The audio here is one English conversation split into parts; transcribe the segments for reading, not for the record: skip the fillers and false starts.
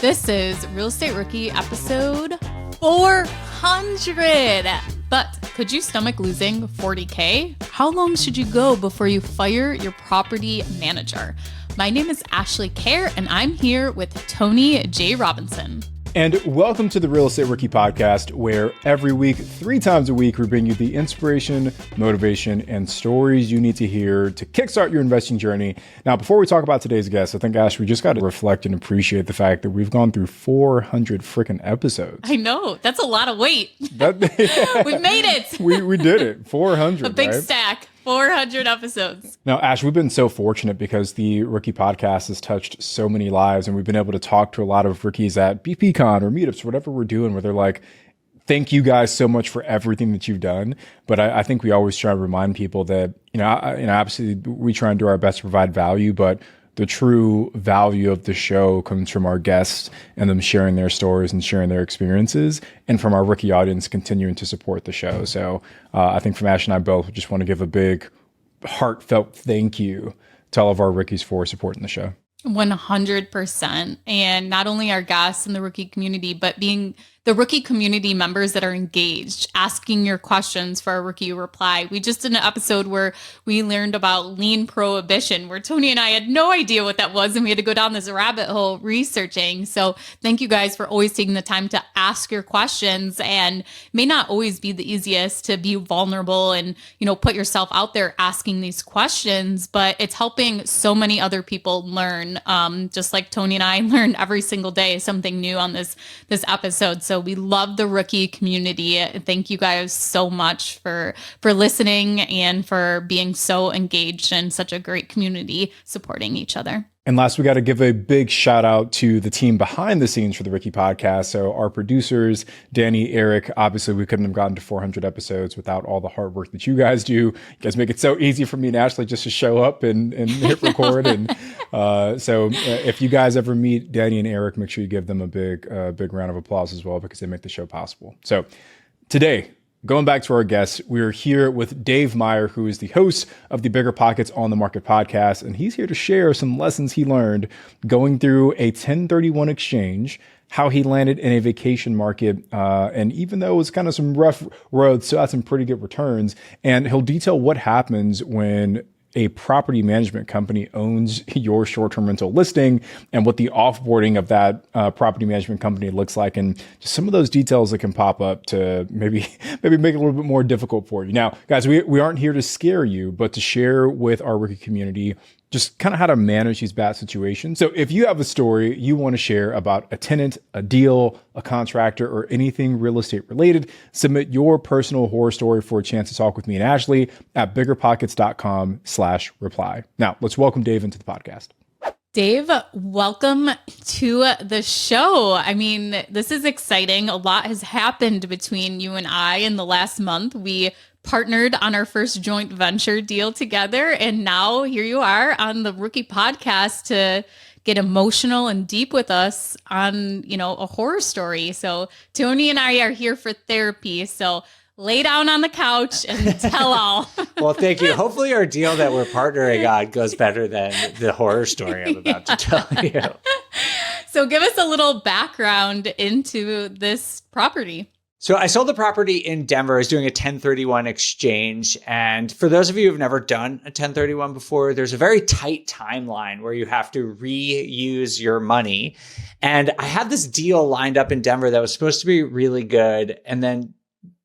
This is Real Estate Rookie episode 400. But could you stomach losing $40K? How long should you go before you fire your property manager? My name is Ashley Kerr, and I'm here with Tony J. Robinson. And welcome to the Real Estate Rookie podcast, where every week, 3 times a week, we bring you the inspiration, motivation, and stories you need to hear to kickstart your investing journey. Now, before we talk about today's guest, I think, Ash, we just got to reflect and appreciate the fact that we've gone through 400 freaking episodes. I know. That's a lot of weight. We've made it. We did it. 400, a big right? stack. 400 episodes. Now, Ash, we've been so fortunate because the Rookie Podcast has touched so many lives, and we've been able to talk to a lot of rookies at BPCon or meetups, whatever we're doing, where they're like, thank you guys so much for everything that you've done. But I think we always try to remind people that, obviously we try and do our best to provide value, but the true value of the show comes from our guests and them sharing their stories and sharing their experiences, and from our rookie audience continuing to support the show. So I think from Ash and I both, we just want to give a big heartfelt thank you to all of our rookies for supporting the show. 100%. And not only our guests in the rookie community, but being the rookie community members that are engaged, asking your questions for a rookie reply. We just did an episode where we learned about lien prohibition, where Tony and I had no idea what that was, and we had to go down this rabbit hole researching. So thank you guys for always taking the time to ask your questions, and it may not always be the easiest to be vulnerable and, put yourself out there asking these questions, but it's helping so many other people learn. Just like Tony and I learn every single day something new on this episode. So we love the rookie community. Thank you guys so much for listening and for being so engaged in such a great community supporting each other. And last, we got to give a big shout out to the team behind the scenes for the Rookie Podcast. So our producers, Danny, Eric, obviously we couldn't have gotten to 400 episodes without all the hard work that you guys do. You guys make it so easy for me and Ashley just to show up and hit record. And so if you guys ever meet Danny and Eric, make sure you give them a big round of applause as well, because they make the show possible. So today, going back to our guests, we're here with Dave Meyer, who is the host of the Bigger Pockets on the Market podcast, and he's here to share some lessons he learned going through a 1031 exchange, how he landed in a vacation market, and even though it was kind of some rough roads, still had some pretty good returns, and he'll detail what happens when a property management company owns your short-term rental listing and what the offboarding of that property management company looks like, and just some of those details that can pop up to maybe make it a little bit more difficult for you. Now, guys, we aren't here to scare you, but to share with our rookie community just kind of how to manage these bad situations. So if you have a story you want to share about a tenant, a deal, a contractor, or anything real estate related, submit your personal horror story for a chance to talk with me and Ashley at biggerpockets.com/reply. Now let's welcome Dave into the podcast. Dave, welcome to the show. I mean, this is exciting. A lot has happened between you and I in the last month. We partnered on our first joint venture deal together, and now here you are on the Rookie Podcast to get emotional and deep with us on, a horror story. So Tony and I are here for therapy. So lay down on the couch and tell all. Well, thank you. Hopefully our deal that we're partnering on goes better than the horror story I'm about to tell you. So give us a little background into this property. So I sold the property in Denver. I was doing a 1031 exchange. And for those of you who've never done a 1031 before, there's a very tight timeline where you have to reuse your money. And I had this deal lined up in Denver that was supposed to be really good. And then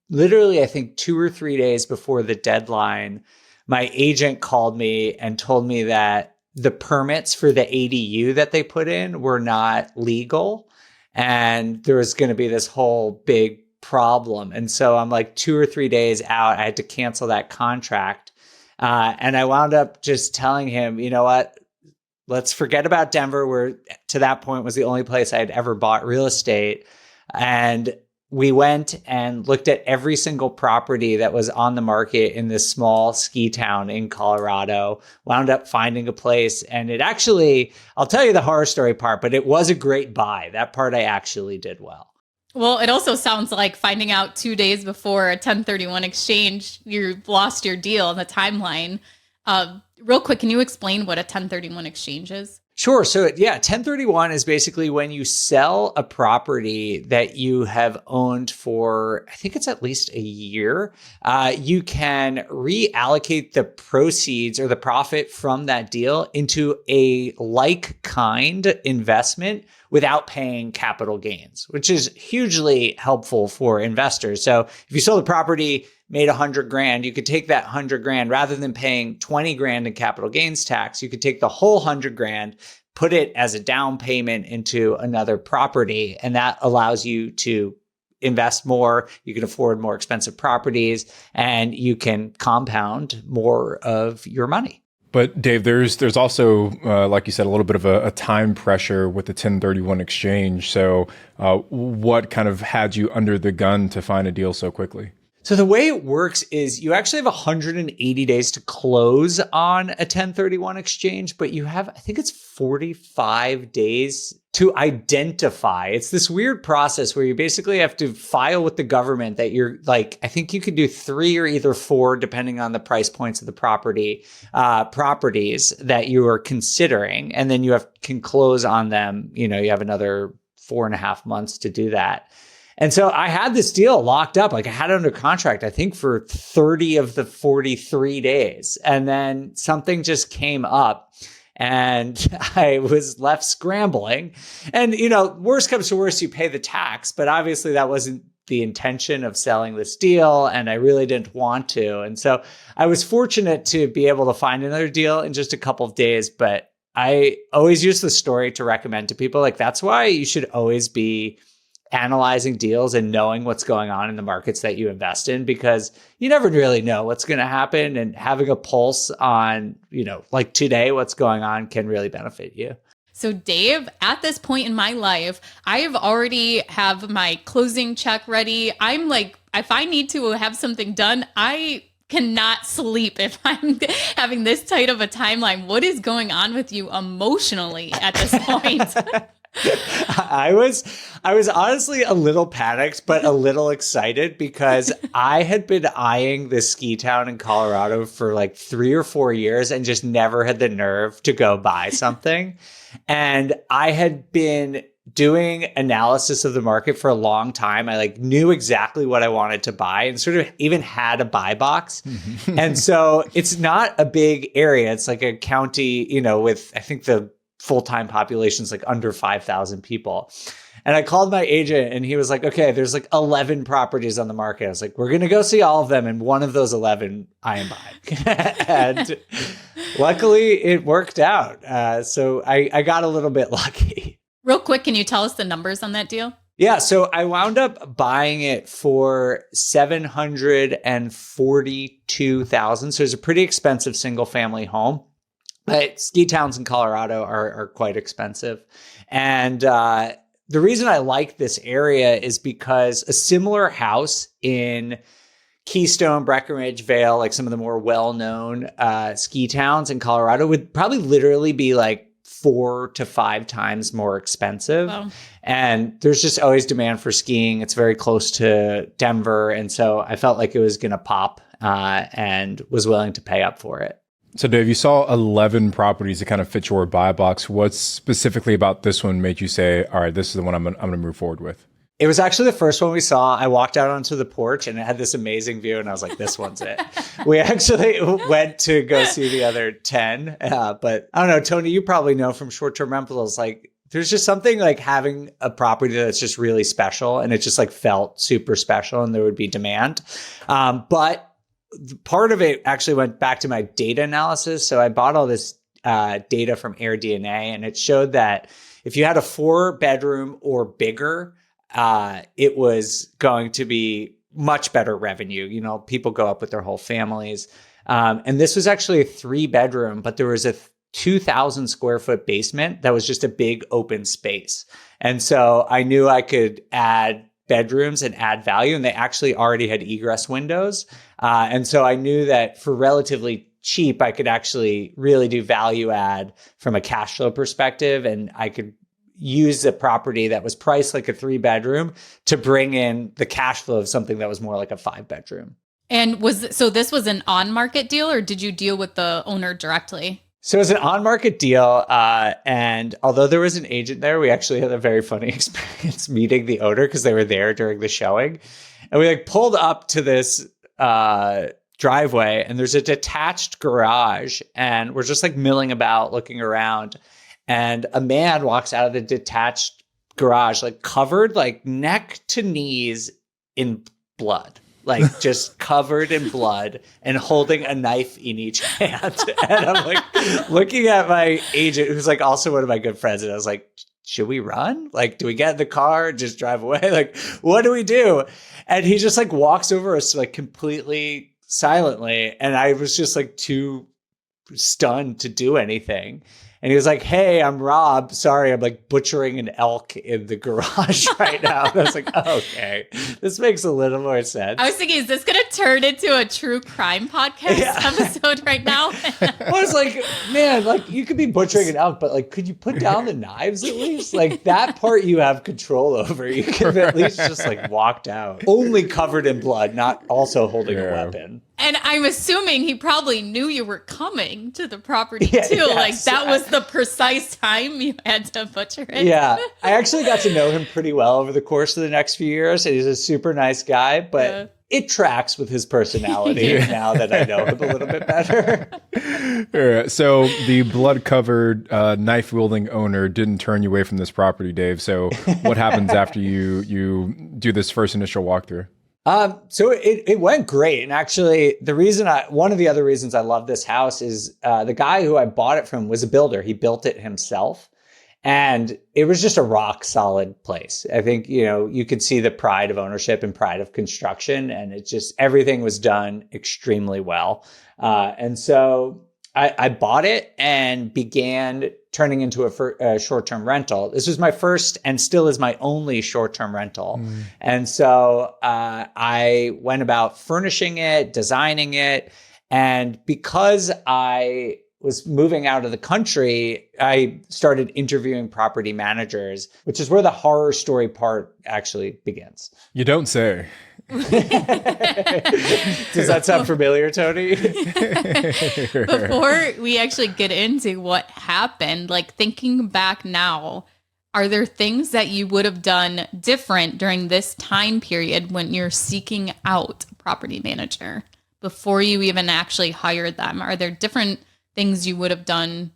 literally, I think 2 or 3 days before the deadline, my agent called me and told me that the permits for the ADU that they put in were not legal. And there was going to be this whole big problem. And so I'm like 2 or 3 days out. I had to cancel that contract. And I wound up just telling him, you know what, let's forget about Denver, where to that point was the only place I had ever bought real estate. And we went and looked at every single property that was on the market in this small ski town in Colorado, wound up finding a place. And it actually, I'll tell you the horror story part, but it was a great buy. That part I actually did well. Well, it also sounds like finding out 2 days before a 1031 exchange, you've lost your deal in the timeline. Real quick, can you explain what a 1031 exchange is? Sure. So yeah, 1031 is basically when you sell a property that you have owned for, I think it's at least a year. You can reallocate the proceeds or the profit from that deal into a like kind investment without paying capital gains, which is hugely helpful for investors. So if you sold a property, made 100 grand, you could take that 100 grand rather than paying 20 grand in capital gains tax. You could take the whole 100 grand, put it as a down payment into another property. And that allows you to invest more. You can afford more expensive properties and you can compound more of your money. But Dave, there's also, like you said, a little bit of a time pressure with the 1031 exchange. So what kind of had you under the gun to find a deal so quickly? So the way it works is you actually have 180 days to close on a 1031 exchange, but you have, I think it's 45 days to identify. It's this weird process where you basically have to file with the government that you're like, I think you could do 3 or either 4, depending on the price points of the properties that you are considering. And then can close on them. You have another 4.5 months to do that. And so I had this deal locked up, like I had it under contract, I think for 30 of the 43 days. And then something just came up and I was left scrambling. And, worst comes to worst, you pay the tax, but obviously that wasn't the intention of selling this deal. And I really didn't want to. And so I was fortunate to be able to find another deal in just a couple of days. But I always use the story to recommend to people, like that's why you should always be analyzing deals and knowing what's going on in the markets that you invest in, because you never really know what's going to happen, and having a pulse on, like today, what's going on can really benefit you. So Dave, at this point in my life, I have already have my closing check ready. I'm like, if I need to have something done, I cannot sleep if I'm having this tight of a timeline. What is going on with you emotionally at this point? I was honestly a little panicked, but a little excited because I had been eyeing this ski town in Colorado for like 3 or 4 years and just never had the nerve to go buy something. And I had been doing analysis of the market for a long time. I knew exactly what I wanted to buy and sort of even had a buy box. And so it's not a big area. It's like a county, with I think the full-time population's like under 5,000 people. And I called my agent and he was like, okay, there's 11 properties on the market. I was like, we're going to go see all of them. And one of those 11 I am buying. And luckily it worked out. So I got a little bit lucky. Real quick, can you tell us the numbers on that deal? Yeah, so I wound up buying it for $742,000. So it's a pretty expensive single family home. But ski towns in Colorado are quite expensive. And the reason I like this area is because a similar house in Keystone, Breckenridge, Vail, like some of the more well-known ski towns in Colorado would probably literally be 4 to 5 times more expensive. Wow. And there's just always demand for skiing. It's very close to Denver. And so I felt like it was going to pop and was willing to pay up for it. So Dave, you saw 11 properties that kind of fit your buy box. What specifically about this one made you say, all right, this is the one I'm going to move forward with? It was actually the first one we saw. I walked out onto the porch and it had this amazing view. And I was like, this one's it. We actually went to go see the other 10. But I don't know, Tony, you probably know from short-term rentals, there's just something having a property that's just really special. And it just felt super special and there would be demand. But part of it actually went back to my data analysis. So I bought all this data from AirDNA, and it showed that if you had a 4-bedroom or bigger, it was going to be much better revenue. People go up with their whole families. And this was actually a 3-bedroom, but there was a 2,000 square foot basement that was just a big open space. And so I knew I could add bedrooms and add value, and they actually already had egress windows. And so I knew that for relatively cheap, I could actually really do value add from a cash flow perspective. And I could use a property that was priced like a 3-bedroom to bring in the cash flow of something that was more like a 5-bedroom. And so this was an on-market deal, or did you deal with the owner directly? So it was an on-market deal, and although there was an agent there, we actually had a very funny experience meeting the owner because they were there during the showing. And we pulled up to this driveway, and there's a detached garage, and we're just milling about, looking around, and a man walks out of the detached garage, covered neck to knees in blood. Just covered in blood and holding a knife in each hand. And I'm looking at my agent, who's also one of my good friends. And I was like, should we run? Do we get in the car and just drive away? What do we do? And he just walks over us completely silently. And I was just too stunned to do anything. And he was like, hey, I'm Rob. Sorry, I'm butchering an elk in the garage right now. And I was like, oh, okay, this makes a little more sense. I was thinking, is this going to turn into a true crime podcast episode right now? I was like, man, you could be butchering an elk, but could you put down the knives at least? That part you have control over. You could have at least just walked out. Only covered in blood, not also holding a weapon. And I'm assuming he probably knew you were coming to the property too. Yes. That was the precise time you had to butcher it. Yeah. I actually got to know him pretty well over the course of the next few years. And he's a super nice guy, but it tracks with his personality now that I know him a little bit better. So the blood-covered, knife-wielding owner didn't turn you away from this property, Dave. So what happens after you do this first initial walkthrough? So it went great. And actually one of the other reasons I love this house is, the guy who I bought it from was a builder. He built it himself, and it was just a rock solid place. I think, you could see the pride of ownership and pride of construction, and everything was done extremely well. And so I bought it and began turning into a short-term rental. This was my first and still is my only short-term rental. And so I went about furnishing it, designing it. And because I was moving out of the country, I started interviewing property managers, which is where the horror story part actually begins. You don't say. Does that sound familiar, Tony? Before we actually get into what happened, thinking back now, are there things that you would have done different during this time period when you're seeking out a property manager before you even actually hired them? Are there different things you would have done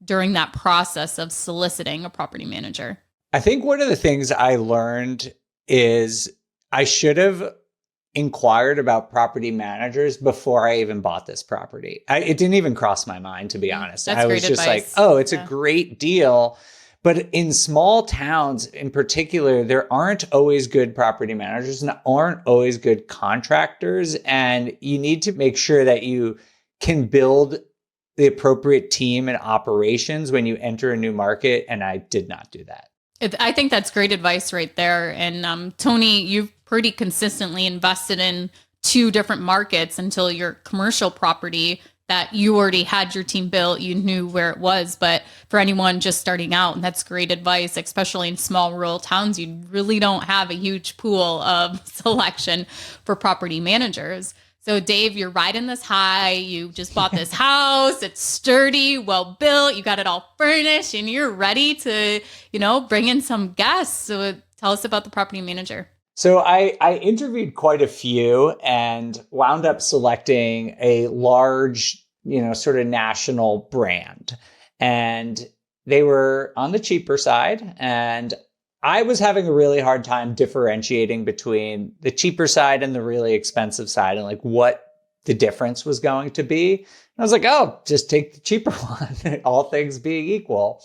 during that process of soliciting a property manager? I think one of the things I learned is I should have inquired about property managers before I even bought this property. It didn't even cross my mind, to be honest. That's I was great just advice. it's a great deal. But in small towns in particular, there aren't always good property managers and aren't always good contractors. And you need to make sure that you can build the appropriate team and operations when you enter a new market. And I did not do that. I think that's great advice right there. And Tony, you've pretty consistently invested in 2 different markets until your commercial property that you already had your team built, you knew where it was. But for anyone just starting out, and that's great advice, especially in small rural towns, you really don't have a huge pool of selection for property managers. So Dave, you're riding this high. You just bought this house. It's sturdy, well built. You got it all furnished and you're ready to, bring in some guests. So tell us about the property manager. So I interviewed quite a few and wound up selecting a large, sort of national brand. And they were on the cheaper side. And I was having a really hard time differentiating between the cheaper side and the really expensive side and what the difference was going to be. And I was like, oh, just take the cheaper one, all things being equal.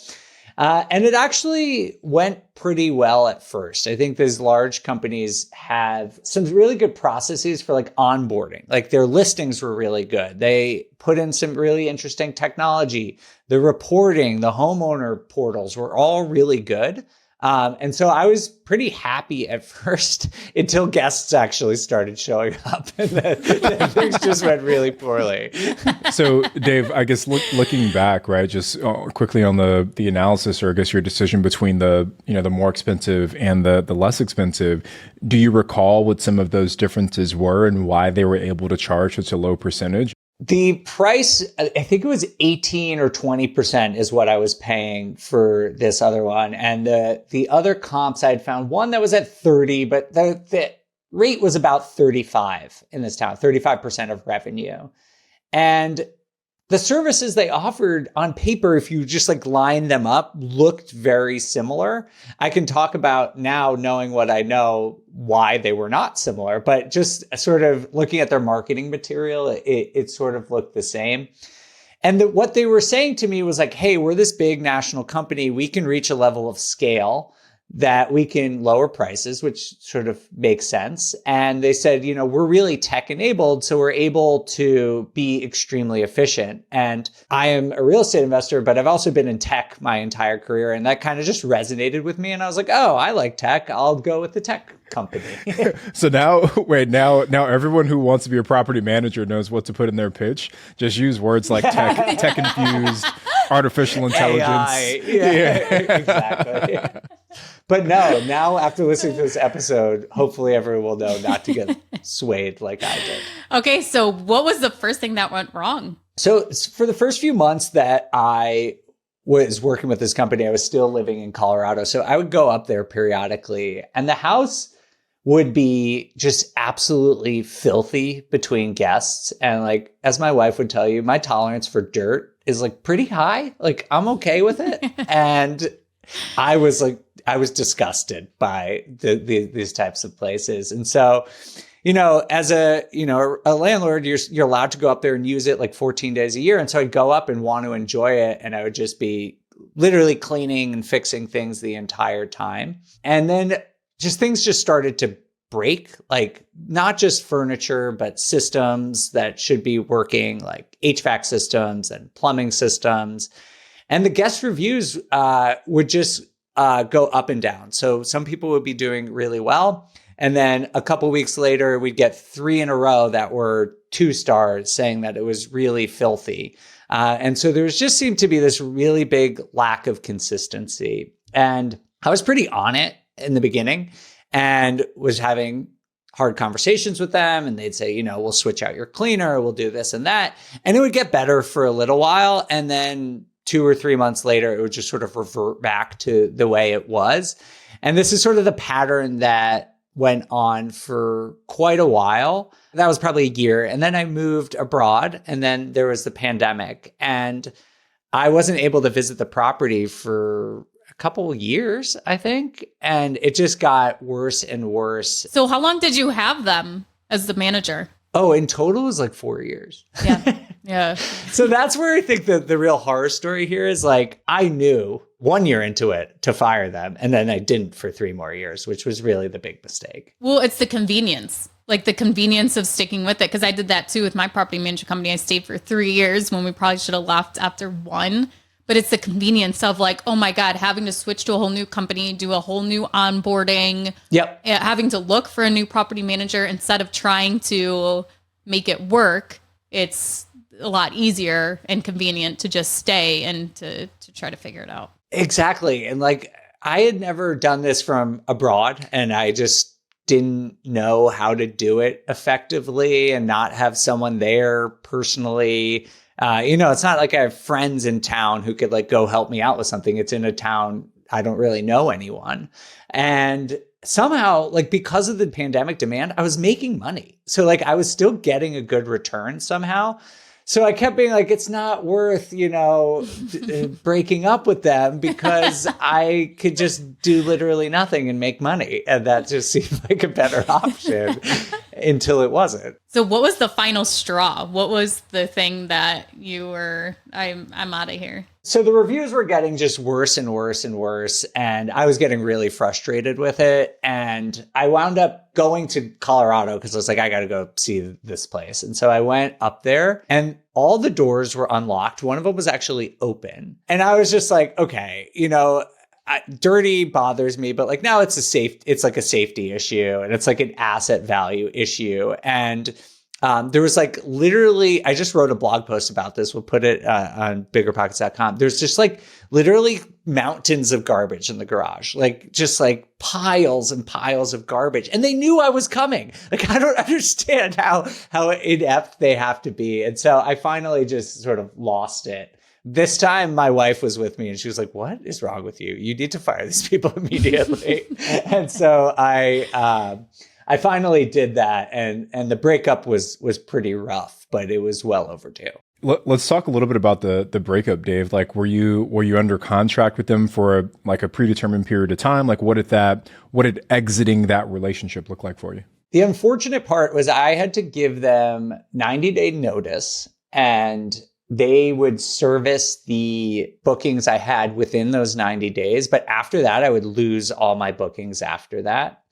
And it actually went pretty well at first. I think these large companies have some really good processes for onboarding. Their listings were really good. They put in some really interesting technology. The reporting, the homeowner portals were all really good. And so I was pretty happy at first until guests actually started showing up and then things just went really poorly. So Dave, I guess looking back, right, just quickly on the analysis, or I guess your decision between the more expensive and the less expensive, do you recall what some of those differences were and why they were able to charge such a low percentage? The price, I think it was 18 or 20% is what I was paying for this other one. And the other comps, I'd found one that was at 30, but the rate was about 35 in this town, 35% of revenue. And the services they offered on paper, if you just like line them up, looked very similar. I can talk about now, knowing what I know, why they were not similar, but just sort of looking at their marketing material, it sort of looked the same. And what they were saying to me was like, hey, we're this big national company. We can reach a level of scale that we can lower prices, which sort of makes sense. And they said, we're really tech enabled, so we're able to be extremely efficient. And I am a real estate investor, but I've also been in tech my entire career. And that kind of just resonated with me. And I was like, oh, I like tech. I'll go with the tech company. So now everyone who wants to be a property manager knows what to put in their pitch. Just use words like tech infused, artificial intelligence. AI. Yeah. Exactly. But no, now after listening to this episode, hopefully everyone will know not to get swayed like I did. Okay, so what was the first thing that went wrong? So for the first few months that I was working with this company, I was still living in Colorado. So I would go up there periodically, and the house would be just absolutely filthy between guests. And like, as my wife would tell you, my tolerance for dirt is like pretty high. Like, I'm okay with it. And I was disgusted by these types of places. And so, as a landlord, you're allowed to go up there and use it like 14 days a year. And so I'd go up and want to enjoy it. And I would just be literally cleaning and fixing things the entire time. And then things just started to break, like not just furniture, but systems that should be working, like HVAC systems and plumbing systems. And the guest reviews would just go up and down. So some people would be doing really well. And then a couple weeks later, we'd get 3 in a row that were 2 stars saying that it was really filthy. And so there just seemed to be this really big lack of consistency. And I was pretty on it in the beginning and was having hard conversations with them. And they'd say, we'll switch out your cleaner, we'll do this and that. And it would get better for a little while. And then 2 or 3 months later, it would just sort of revert back to the way it was. And this is sort of the pattern that went on for quite a while. That was probably a year. And then I moved abroad, and then there was the pandemic, and I wasn't able to visit the property for a couple of years, I think. And it just got worse and worse. So how long did you have them as the manager? Oh, in total it was like 4 years. Yeah. Yeah. So that's where I think the real horror story here is, like, I knew 1 year into it to fire them, and then I didn't for 3 more years, which was really the big mistake. Well, it's the convenience, like the convenience of sticking with it. Because I did that too with my property management company. I stayed for 3 years when we probably should have left after 1. But it's the convenience of like, oh my God, having to switch to a whole new company, do a whole new onboarding. Yep. Having to look for a new property manager instead of trying to make it work. It's a lot easier and convenient to just stay and to try to figure it out. Exactly. And like, I had never done this from abroad, and I just didn't know how to do it effectively and not have someone there personally. It's not like I have friends in town who could like go help me out with something. It's in a town I don't really know anyone. And somehow, like, because of the pandemic demand, I was making money. So like, I was still getting a good return somehow. So I kept being like, it's not worth, breaking up with them, because I could just do literally nothing and make money. And that just seemed like a better option until it wasn't. So what was the final straw? What was the thing that you were, I'm out of here? So the reviews were getting just worse and worse and worse. And I was getting really frustrated with it. And I wound up going to Colorado because I was like, I got to go see this place. And so I went up there, and all the doors were unlocked. One of them was actually open. And I was just like, okay, dirty bothers me, but like now it's like a safety issue, and it's like an asset value issue. And There was like literally, I just wrote a blog post about this. We'll put it on biggerpockets.com. There's just like literally mountains of garbage in the garage, like just like piles and piles of garbage. And they knew I was coming. Like, I don't understand how inept they have to be. And so I finally just sort of lost it. This time my wife was with me and she was like, what is wrong with you? You need to fire these people immediately. And so I finally did that, and the breakup was pretty rough, but it was well overdue. Let's talk a little bit about the breakup, Dave. Like, were you under contract with them for a predetermined period of time? Like, what did exiting that relationship look like for you? The unfortunate part was I had to give them 90-day notice, and they would service the bookings I had within those 90 days. But after that, I would lose all my bookings after that.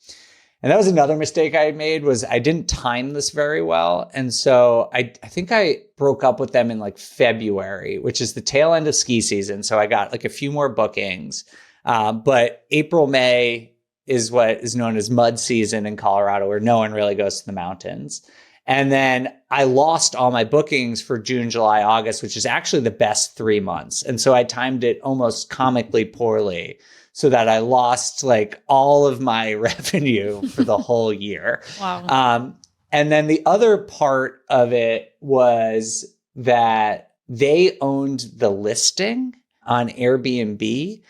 And that was another mistake I made, was I didn't time this very well. And so I think I broke up with them in like February, which is the tail end of ski season. So I got like a few more bookings. But April, May is what is known as mud season in Colorado, where no one really goes to the mountains. And then I lost all my bookings for June, July, August, which is actually the best 3 months. And so I timed it almost comically poorly, so that I lost like all of my revenue for the whole year. Wow. And then the other part of it was that they owned the listing on Airbnb.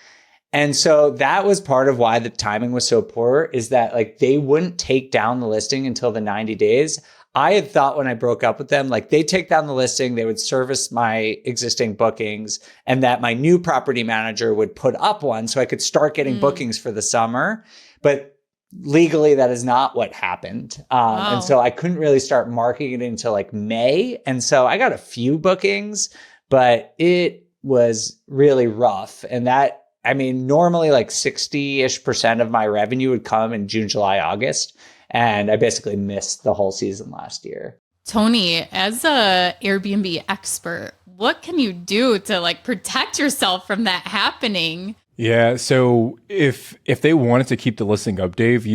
And so that was part of why the timing was so poor, is that like they wouldn't take down the listing until the 90 days. I had thought when I broke up with them, like they'd take down the listing, they would service my existing bookings, and that my new property manager would put up one so I could start getting bookings for the summer. But legally, that is not what happened. And so I couldn't really start marketing it until like May. And so I got a few bookings, but it was really rough. And that, I mean, normally like 60-ish% of my revenue would come in June, July, August. And I basically missed the whole season last year. Tony, as a Airbnb expert, what can you do to like protect yourself from that happening? Yeah. So if they wanted to keep the listing up, Dave,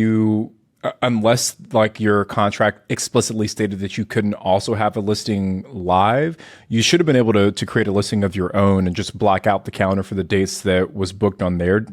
unless like your contract explicitly stated that you couldn't also have a listing live, you should have been able to create a listing of your own and just block out the calendar for the dates that was booked on their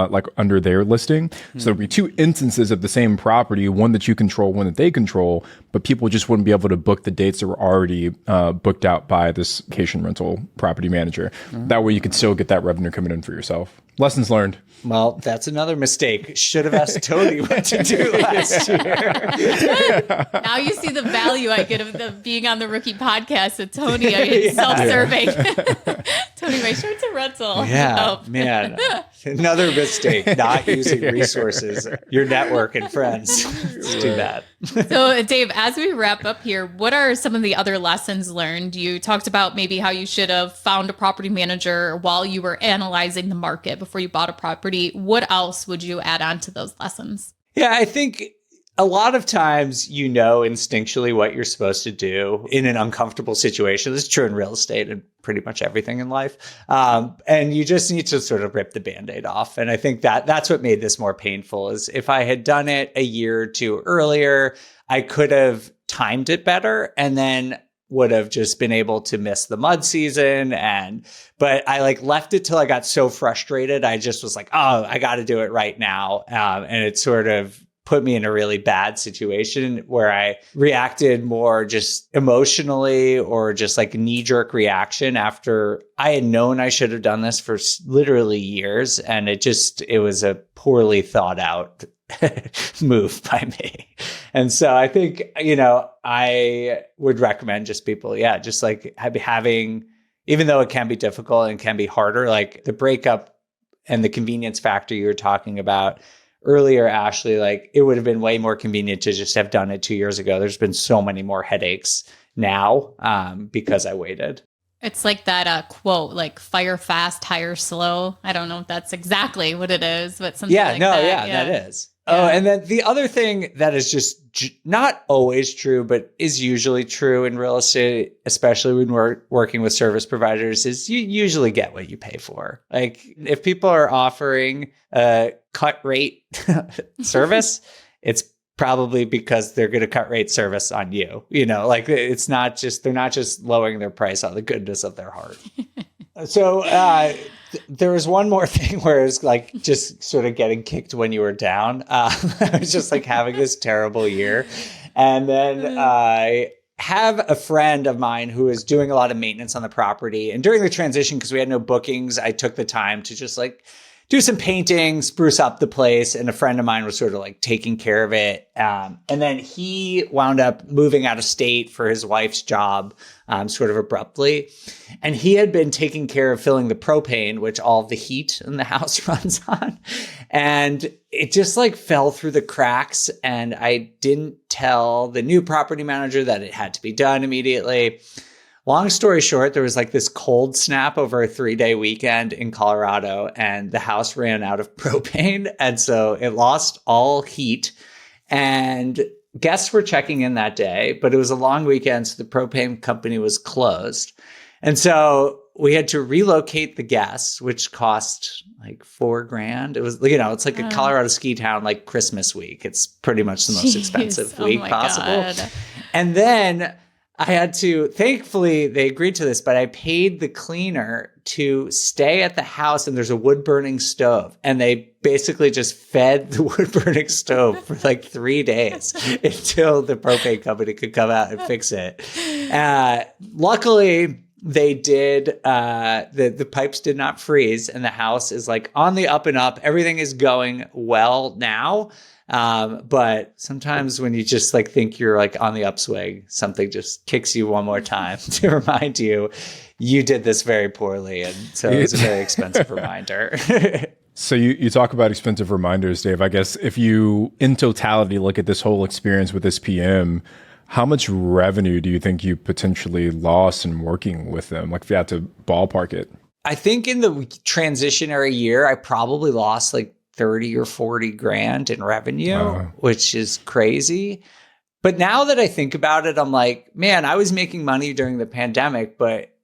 like under their listing. So there'd be two instances of the same property, one that you control, one that they control, but people just wouldn't be able to book the dates that were already booked out by this vacation rental property manager. That way you could still get that revenue coming in for yourself. Lessons learned. Well, that's another mistake. Should have asked Tony what to do last year. Now you see the value I get of being on the Rookie podcast with Tony. I mean, self-serving. Tony, my shirt's a rental. Yeah, man. Another mistake, not using resources, your network and friends. It's too bad. So, Dave, as we wrap up here, what are some of the other lessons learned? You talked about maybe how you should have found a property manager while you were analyzing the market before you bought a property. What else would you add on to those lessons? Yeah, I think a lot of times you know instinctually what you're supposed to do in an uncomfortable situation. This is true in real estate and pretty much everything in life. And you just need to sort of rip the Band-Aid off. And I think that's what made this more painful, is if I had done it a year or two earlier, I could have timed it better and then would have just been able to miss the mud season. But I like left it till I got so frustrated. I just was like, oh, I got to do it right now. And it sort of put me in a really bad situation where I reacted more just emotionally or just like knee-jerk reaction after I had known I should have done this for literally years. And it was a poorly thought out move by me. And so I think, I would recommend just people, just like having, even though it can be difficult and can be harder, like the breakup and the convenience factor you were talking about earlier, Ashley, like it would have been way more convenient to just have done it 2 years ago. There's been so many more headaches now because I waited. It's like that quote, like fire fast, hire slow. I don't know if that's exactly what it is, but something like that. That is. Oh, and then the other thing that is just not always true, but is usually true in real estate, especially when we're working with service providers, is you usually get what you pay for. Like if people are offering a cut rate service, it's probably because they're going to cut rate service on you. You know, like it's not just, they're not just lowering their price out of the goodness of their heart. So there was one more thing where it was like just sort of getting kicked when you were down. I was just like having this terrible year. And then I have a friend of mine who is doing a lot of maintenance on the property. And during the transition, because we had no bookings, I took the time to just like do some painting, spruce up the place. And a friend of mine was sort of like taking care of it. And then he wound up moving out of state for his wife's job, sort of abruptly. And he had been taking care of filling the propane, which all of the heat in the house runs on. And it just like fell through the cracks. And I didn't tell the new property manager that it had to be done immediately. Long story short, there was like this cold snap over a 3-day weekend in Colorado, and the house ran out of propane. And so it lost all heat, and guests were checking in that day, but it was a long weekend. So the propane company was closed. And so we had to relocate the guests, which cost like $4,000. It was, you know, it's like a Colorado ski town, like Christmas week. It's pretty much the most expensive week possible. God. And then I had to, thankfully, they agreed to this, but I paid the cleaner to stay at the house, and there's a wood burning stove. And they basically just fed the wood burning stove for like 3 days until the propane company could come out and fix it. Luckily, they did, the pipes did not freeze, and the house is like on the up and up. Everything is going well now. But sometimes when you just like think you're like on the upswing, something just kicks you one more time to remind you, you did this very poorly. And so it was a very expensive reminder. So you talk about expensive reminders, Dave. I guess if you, in totality, look at this whole experience with this PM, how much revenue do you think you potentially lost in working with them? Like if you had to ballpark it. I think in the transitionary year, I probably lost like 30 or 40 grand in revenue, which is crazy. But now that I think about it, I'm like, man, I was making money during the pandemic, but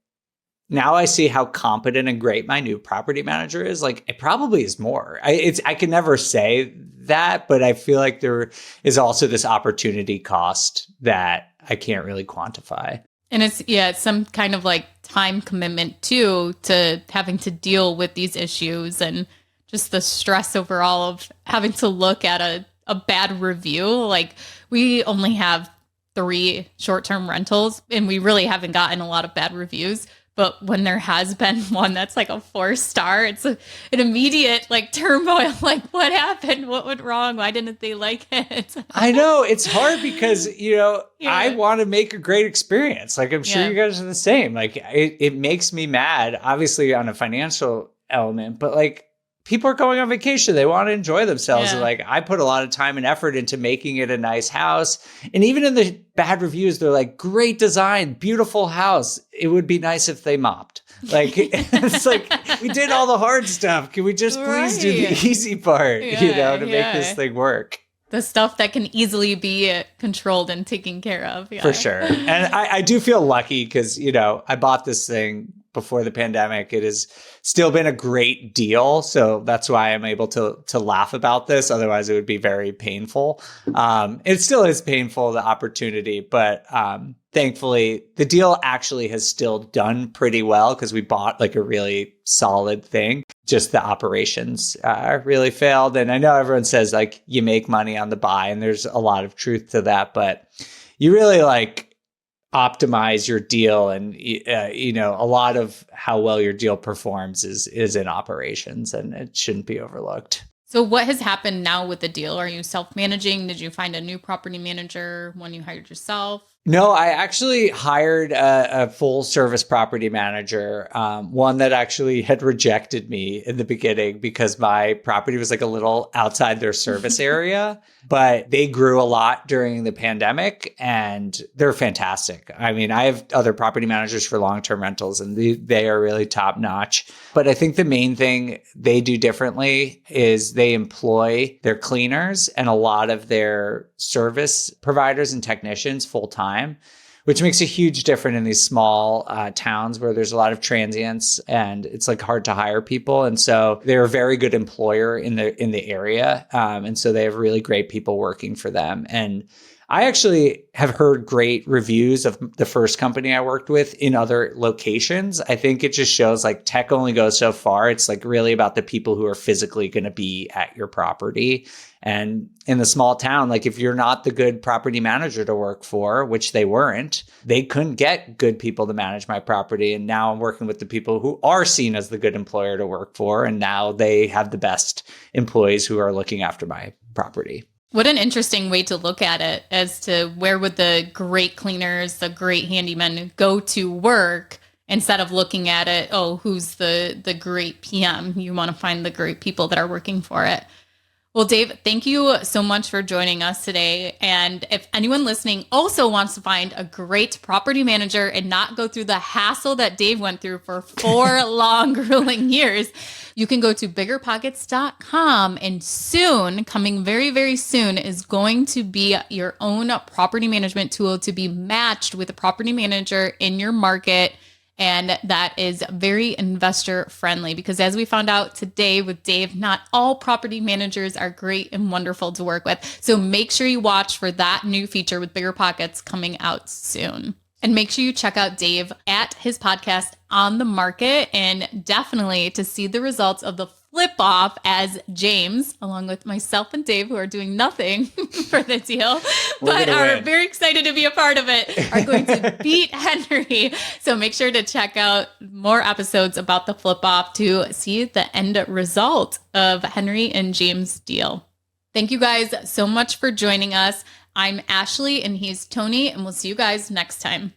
now I see how competent and great my new property manager is. Like, it probably is more. I can never say that, but I feel like there is also this opportunity cost that I can't really quantify. And it's some kind of like time commitment too, to having to deal with these issues and just the stress overall of having to look at a bad review. Like, we only have 3 short-term rentals, and we really haven't gotten a lot of bad reviews. But when there has been one that's like a 4-star, it's an immediate like turmoil. Like, what happened? What went wrong? Why didn't they like it? I know it's hard because, you know, I want to make a great experience. Like, I'm sure you guys are the same. Like, it makes me mad, obviously on a financial element, but like, people are going on vacation. They want to enjoy themselves. And like, I put a lot of time and effort into making it a nice house. And even in the bad reviews, they're like, great design, beautiful house. It would be nice if they mopped. Like, it's like, we did all the hard stuff. Can we just please do the easy part, you know, to make this thing work? The stuff that can easily be controlled and taken care of. For sure. And I do feel lucky because, you know, I bought this thing before the pandemic. It has still been a great deal. So that's why I'm able to laugh about this. Otherwise, it would be very painful. It still is painful, the opportunity, but thankfully, the deal actually has still done pretty well because we bought like a really solid thing. Just the operations really failed. And I know everyone says like you make money on the buy, and there's a lot of truth to that, but you really like optimize your deal, and you know, a lot of how well your deal performs is in operations, and it shouldn't be overlooked. So what has happened now with the deal? Are you self-managing? Did you find a new property manager when you hired yourself? No, I actually hired a full service property manager, one that actually had rejected me in the beginning because my property was like a little outside their service area, but they grew a lot during the pandemic and they're fantastic. I mean, I have other property managers for long-term rentals and they are really top notch. But I think the main thing they do differently is they employ their cleaners and a lot of their service providers and technicians full time, which makes a huge difference in these small towns where there's a lot of transients and it's like hard to hire people. And so they're a very good employer in the area. And so they have really great people working for them. And I actually have heard great reviews of the first company I worked with in other locations. I think it just shows like tech only goes so far. It's like really about the people who are physically going to be at your property. And in the small town, like if you're not the good property manager to work for, which they weren't, they couldn't get good people to manage my property. And now I'm working with the people who are seen as the good employer to work for. And now they have the best employees who are looking after my property. What an interesting way to look at it as to where would the great cleaners, the great handymen go to work instead of looking at it, oh, who's the great PM? You want to find the great people that are working for it. Well, Dave, thank you so much for joining us today. And if anyone listening also wants to find a great property manager and not go through the hassle that Dave went through for 4 long, grueling years, you can go to biggerpockets.com, and soon, coming very, very soon, is going to be your own property management tool to be matched with a property manager in your market. And that is very investor friendly because as we found out today with Dave, not all property managers are great and wonderful to work with. So make sure you watch for that new feature with Bigger Pockets coming out soon. And make sure you check out Dave at his podcast On the Market, and definitely to see the results of the flip off as James, along with myself and Dave, who are doing nothing for the deal, but are very excited to be a part of it, are going to beat Henry. So make sure to check out more episodes about the flip off to see the end result of Henry and James' deal. Thank you guys so much for joining us. I'm Ashley and he's Tony, and we'll see you guys next time.